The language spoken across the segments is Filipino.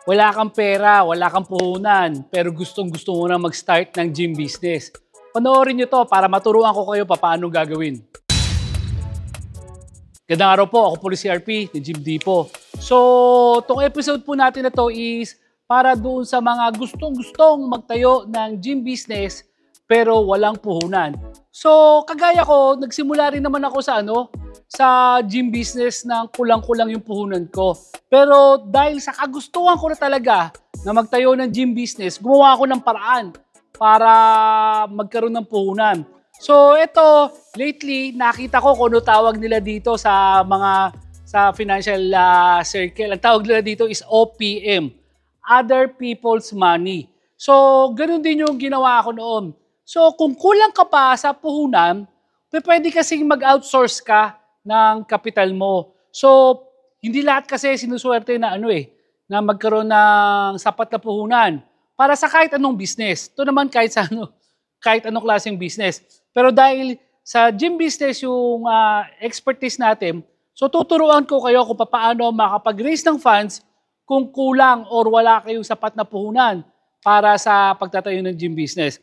Wala kang pera, wala kang puhunan, pero gustong-gusto mo na mag-start ng gym business. Panoorin nyo to para maturuan ko kayo paano gagawin. Gandang araw po, ako po si RP, ni Gym Dipo. So, itong episode po natin na to is para doon sa mga gustong-gustong magtayo ng gym business pero walang puhunan. So, kagaya ko, nagsimula rin naman ako sa gym business na kulang-kulang yung puhunan ko. Pero dahil sa kagustuhan ko na talaga na magtayo ng gym business, gumawa ako ng paraan para magkaroon ng puhunan. So ito, lately, nakita ko kung ano tawag nila dito sa financial circle. Ang tawag nila dito is OPM, Other People's Money. So ganun din yung ginawa ko noon. So kung kulang ka pa sa puhunan, pwede kasing mag-outsource ka ng kapital mo. So hindi lahat kasi sinuswerte na na magkaroon ng sapat na puhunan para sa kahit anong business. Ito naman kahit anong klaseng business. Pero dahil sa gym business yung expertise natin, so tuturuan ko kayo kung paano makapag-raise ng funds kung kulang or wala kayong sapat na puhunan para sa pagtatayo ng gym business.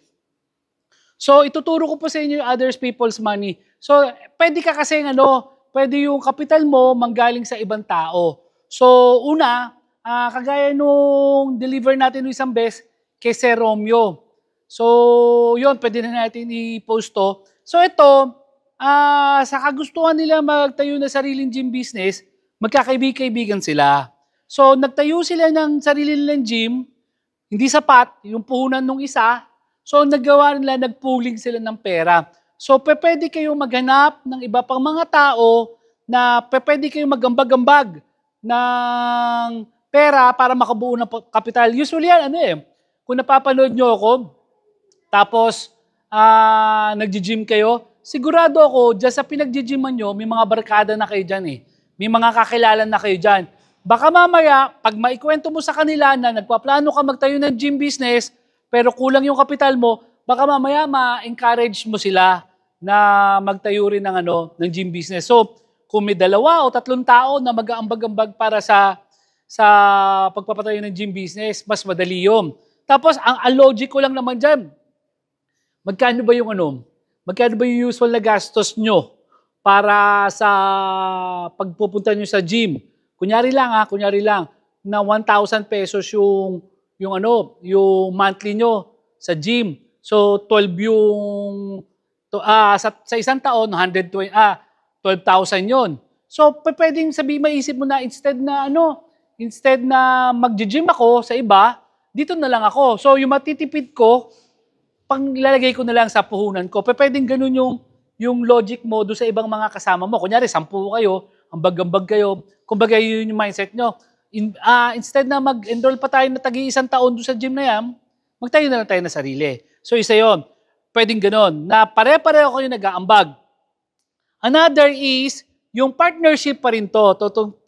So ituturo ko po sa inyo yung other people's money. So pwede ka kasi pwede yung kapital mo manggaling sa ibang tao. So una, kagaya nung deliver natin yung isang beses kay Sir Romeo. So yun, pwede na natin i-post to. So ito, sa kagustuhan nila magtayo na sariling gym business, magkakaibigan sila. So nagtayo sila ng sarili nilang gym, hindi sapat yung puhunan nung isa. So nagpooling sila ng pera. So pwede kayong maghanap ng iba pang mga tao na pwede kayong magambag-ambag ng pera para makabuo ng kapital. Usually yan, kung napapanood nyo ako, tapos nagji-gym kayo, sigurado ako, dyan sa pinag-gyman nyo, may mga barkada na kayo dyan . May mga kakilala na kayo dyan. Baka mamaya, pag maikwento mo sa kanila na nagpaplano ka magtayo ng gym business, pero kulang yung kapital mo, baka mamaya ma-encourage mo sila na magtayo rin ng gym business. So, kung may 2 o 3 tao na mag-aambag-ambag para sa pagpapatayo ng gym business, mas madali yun. Tapos, ang logic ko lang naman dyan, magkano ba yung usual na gastos nyo para sa pagpupunta nyo sa gym? Kunyari lang, na 1,000 pesos yung monthly nyo sa gym. So 12 sa isang taon 12,000 yon. So pwedeng maisip mo na instead na magji-gym ako sa iba, dito na lang ako. So yung matitipid ko, panglalagay ko na lang sa puhunan ko. Pwedeng ganun yung logic mo do sa ibang mga kasama mo. Kunyari 10 kayo, ambag-ambag kayo. Kumbaga yun yung mindset nyo. Instead na mag-enroll pa tayo na tagi-1 taon doon sa gym na yan, magtayo na lang tayo na sarili. So isa yon, pwedeng ganon, na pare-pareho kayo nag-aambag. Another is, yung partnership pa rin to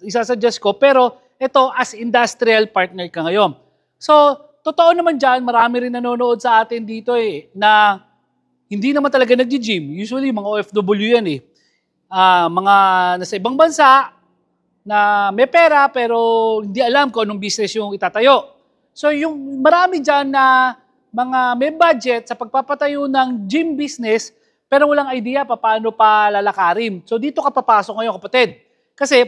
isasuggest ko, pero ito as industrial partner ka ngayon. So, totoo naman dyan, marami rin nanonood sa atin dito na hindi naman talaga nag-gym. Usually, mga OFW yan mga nasa ibang bansa, na may pera pero hindi alam kung anong business yung itatayo. So yung marami dyan na mga may budget sa pagpapatayo ng gym business pero walang idea paano pa lalakarin. So dito ka papasok ngayon, kapatid. Kasi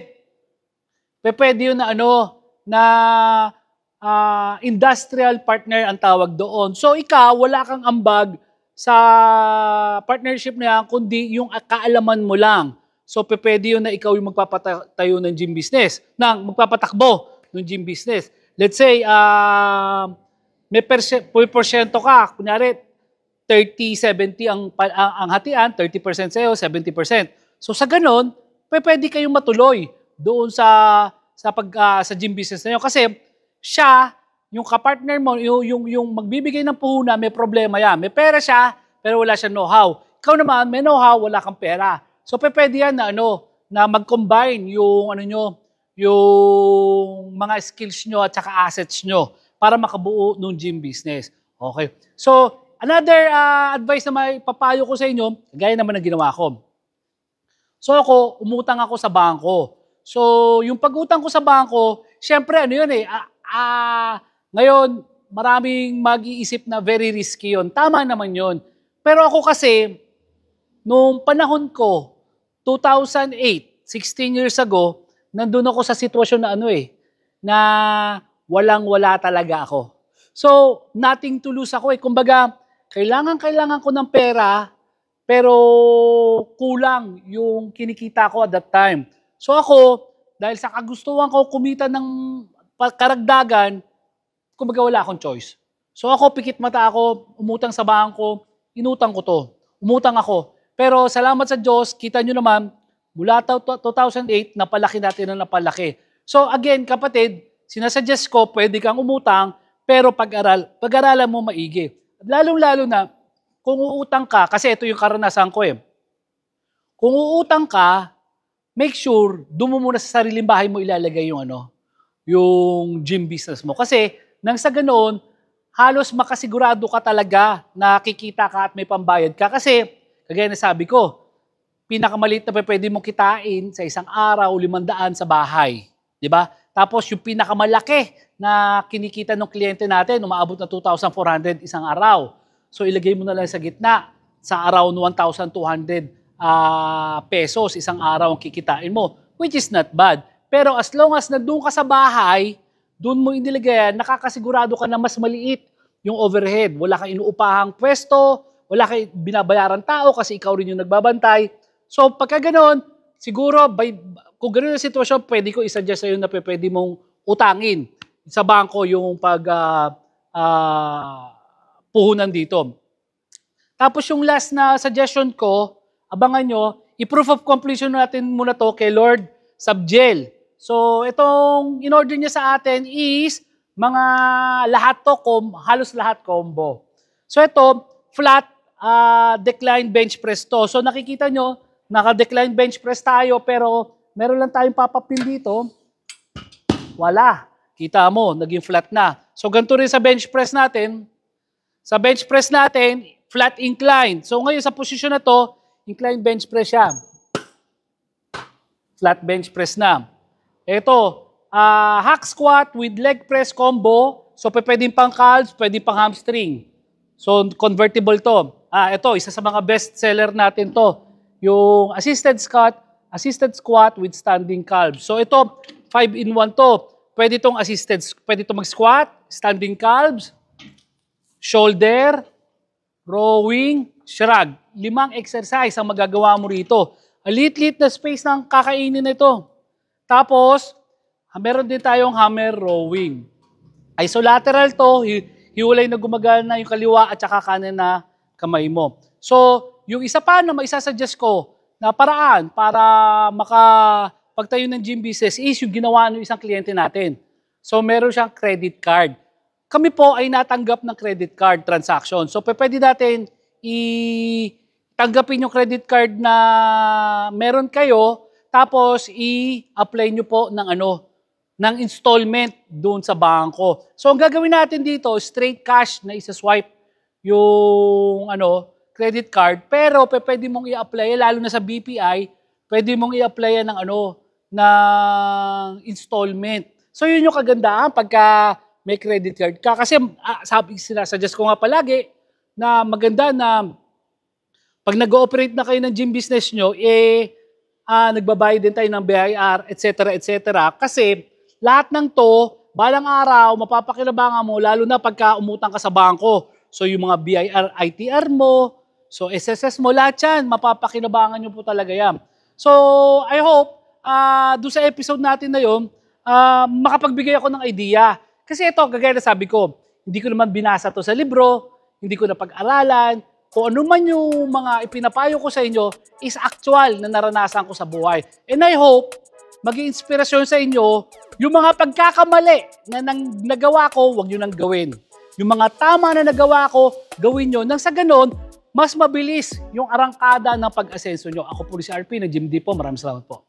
pwede yun na industrial partner ang tawag doon. So ikaw, wala kang ambag sa partnership na yan, kundi yung kaalaman mo lang. So, pwede yun na ikaw yung magpapatayo ng gym business, magpapatakbo ng gym business. Let's say, may porsyento ka, kunyari, 30-70 ang hatian, 30% sa'yo, 70%. So, sa ganun, pwede kayong matuloy doon sa gym business na yun. Kasi, siya, yung kapartner mo, yung magbibigay ng puhunan, may problema yan. May pera siya, pero wala siyang know-how. Ikaw naman, may know-how, wala kang pera. So pwede yan na mag-combine yung mga skills nyo at saka assets nyo para makabuo ng gym business. Okay. So another advice na may papayo ko sa inyo, gaya naman ng ginawa ko. So umutang ako sa bangko. So yung pag-utang ko sa bangko, syempre ngayon, maraming mag-iisip na very risky yon. Tama naman yon. Pero ako kasi, nung panahon ko, 2008, 16 years ago, nandun ako sa sitwasyon na na walang-wala talaga ako. So, nothing to lose ako. Kumbaga, kailangan ko ng pera, pero kulang yung kinikita ko at that time. So ako, dahil sa kagustuhan ko kumita ng karagdagan, kumbaga wala akong choice. So ako, pikit mata ako, umutang sa bangko, inutang ko to. Umutang ako. Pero salamat sa Diyos, kita nyo naman, mula 2008, napalaki natin na napalaki. So again, kapatid, sinasuggest ko, pwede kang umutang, pero pag-aralan mo maigi. Lalong-lalo na, kung uutang ka, kasi ito yung karanasan ko Kung uutang ka, make sure, doon mo muna sa sariling bahay mo ilalagay yung gym business mo. Kasi, nang sa ganoon, halos makasigurado ka talaga na kikita ka at may pambayad ka. Kasi, kagaya na sabi ko, pinakamaliit na pwede mong kitain sa isang araw, 500 sa bahay. Diba? Tapos yung pinakamalaki na kinikita ng kliyente natin, umaabot na 2,400 isang araw. So ilagay mo na lang sa gitna, sa around 1,200 pesos isang araw ang kikitain mo, which is not bad. Pero as long as nandun ka sa bahay, dun mo inilagay, nakakasigurado ka na mas maliit yung overhead. Wala kang inuupahang pwesto, wala kang binabayaran tao kasi ikaw rin yung nagbabantay. So pagka ganoon, siguro kung ganoon ang sitwasyon, pwede ko isuggest sa'yo na pwede mong utangin sa bangko yung puhunan dito. Tapos yung last na suggestion ko, abangan nyo, i-proof of completion natin muna to kay Lord Subgel. So itong in-order niya sa atin is mga halos lahat combo. So ito, flat decline bench press to. So nakikita nyo, naka-decline bench press tayo pero meron lang tayong papapin dito. Wala. Kita mo, naging flat na. So ganito rin sa bench press natin. Sa bench press natin, flat incline. So ngayon sa posisyon na to, incline bench press siya. Flat bench press na. Ito, hack squat with leg press combo. So pwedeng pang calves, pwedeng pang hamstring. So convertible to. Ito, isa sa mga best seller natin to. Yung assisted squat with standing calves. So ito, 5-in-1 to. Pwede itong pwede itong mag-squat, standing calves, shoulder, rowing, shrug. 5 exercise ang magagawa mo rito. Lit-lit na space ng kakainin nito. Tapos, meron din tayong hammer rowing. Isolateral to, hiwalay na gumagana yung kaliwa at saka kanan na kamay mo. So, yung isa pa na maisasuggest ko na paraan para makapagtayo ng gym business is yung ginawa ng isang kliyente natin. So, meron siyang credit card. Kami po ay natanggap ng credit card transaction. So, pwede natin tanggapin yung credit card na meron kayo, tapos i-apply nyo po ng installment doon sa bangko. So, ang gagawin natin dito, straight cash na isa-swipe yung credit card, pero pwede mong i-apply, lalo na sa BPI, pwede mong i-apply ng ng installment. So, yun yung kagandahan pagka may credit card ka. Kasi sinasuggest ko nga palagi na maganda na pag nag-ooperate na kayo ng gym business nyo, nagbabayad din tayo ng BIR, etc. Kasi lahat ng to, balang araw, mapapakinabangan mo, lalo na pagka umutang ka sa bangko. So yung mga BIR, ITR mo, so SSS mo, lahat yan, mapapakinabangan nyo po talaga yan. So I hope, doon sa episode natin na yun, makapagbigay ako ng idea. Kasi ito, kagaya na sabi ko, hindi ko naman binasa to sa libro, hindi ko na pag-aralan, kung ano man yung mga ipinapayo ko sa inyo is actual na naranasan ko sa buhay. And I hope, maging inspirasyon sa inyo, yung mga pagkakamali na nagawa ko, huwag nyo nang gawin. Yung mga tama na nagawa ko, gawin nyo. Nang sa ganon, mas mabilis yung arangkada ng pag-asenso nyo. Ako po si RP, na Jim D po. Maraming salamat po.